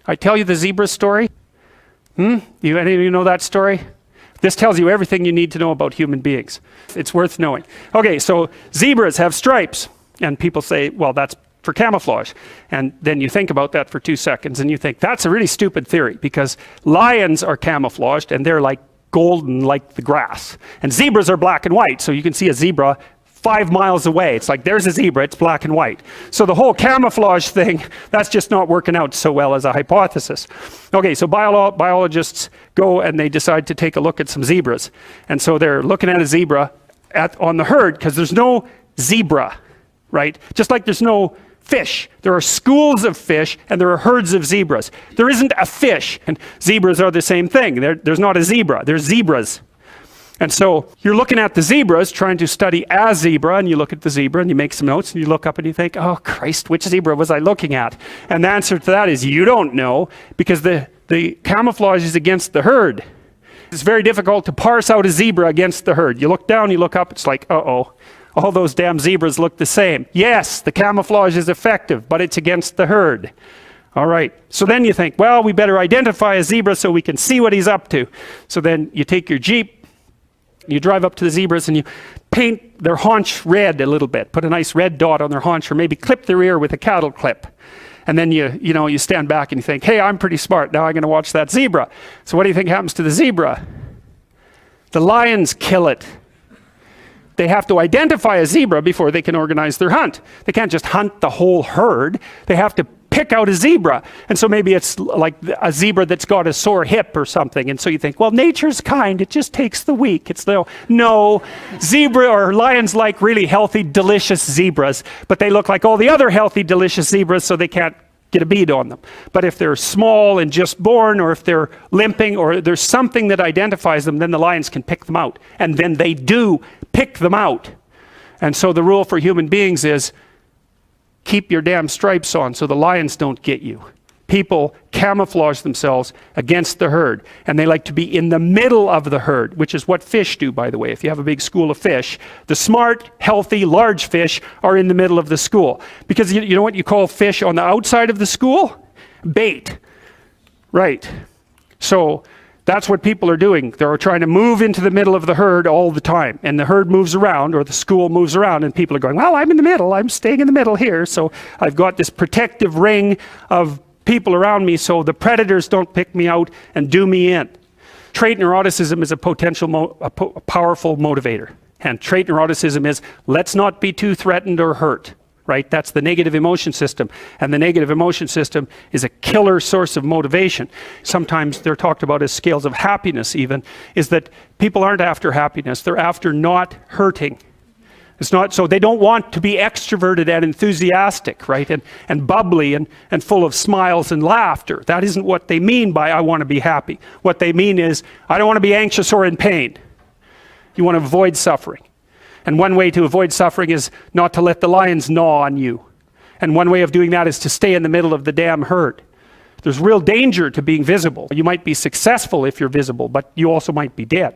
I tell you the zebra story? Any of you know that story? This tells you everything you need to know about human beings. It's worth knowing. Okay, so zebras have stripes. And people say, well, that's for camouflage. And then you think about that for 2 seconds and you think, that's a really stupid theory, because lions are camouflaged and they're like golden like the grass. And zebras are black and white, so you can see a zebra 5 miles away. It's like, there's a zebra, it's black and white. So the whole camouflage thing, that's just not working out so well as a hypothesis. Okay, so biologists go and they decide to take a look at some zebras. And so they're looking at a zebra on the herd, because there's no zebra, right? Just like there's no fish. There are schools of fish and there are herds of zebras. There isn't a fish, and zebras are the same thing. There's not a zebra, there's zebras. And so you're looking at the zebras, trying to study a zebra, and you look at the zebra and you make some notes and you look up and you think, oh Christ, which zebra was I looking at? And the answer to that is you don't know, because the camouflage is against the herd. It's very difficult to parse out a zebra against the herd. You look down, you look up, it's like, uh-oh, all those damn zebras look the same. Yes, the camouflage is effective, but it's against the herd. All right, so then you think, well, we better identify a zebra so we can see what he's up to. So then you take your Jeep, you drive up to the zebras and you paint their haunch red a little bit, put a nice red dot on their haunch, or maybe clip their ear with a cattle clip. And then you stand back and you think, hey, I'm pretty smart, now I'm going to watch that zebra. So what do you think happens to the zebra? The lions kill it. They have to identify a zebra before they can organize their hunt. They can't just hunt the whole herd. They have to pick out a zebra. And so maybe it's like a zebra that's got a sore hip or something. And so you think, well, nature's kind, it just takes the weak. No, zebra or lions like really healthy, delicious zebras, but they look like all the other healthy, delicious zebras, so they can't get a bead on them. But if they're small and just born, or if they're limping, or there's something that identifies them, then the lions can pick them out. And then they do pick them out. And so the rule for human beings is, keep your damn stripes on so the lions don't get you. People camouflage themselves against the herd, and they like to be in the middle of the herd, which is what fish do, by the way. If you have a big school of fish, the smart, healthy, large fish are in the middle of the school. Because you know what you call fish on the outside of the school? Bait. Right. So that's what people are doing. They're trying to move into the middle of the herd all the time. And the herd moves around, or the school moves around, and people are going, well, I'm in the middle. I'm staying in the middle here. So I've got this protective ring of people around me so the predators don't pick me out and do me in. Trait neuroticism is a powerful motivator. And trait neuroticism is, let's not be too threatened or hurt. Right? That's the negative emotion system. And the negative emotion system is a killer source of motivation. Sometimes they're talked about as scales of happiness even, is that people aren't after happiness, they're after not hurting. It's not, so they don't want to be extroverted and enthusiastic, right? And bubbly and full of smiles and laughter. That isn't what they mean by I want to be happy. What they mean is, I don't want to be anxious or in pain. You want to avoid suffering. And one way to avoid suffering is not to let the lions gnaw on you. And one way of doing that is to stay in the middle of the damn herd. There's real danger to being visible. You might be successful if you're visible, but you also might be dead.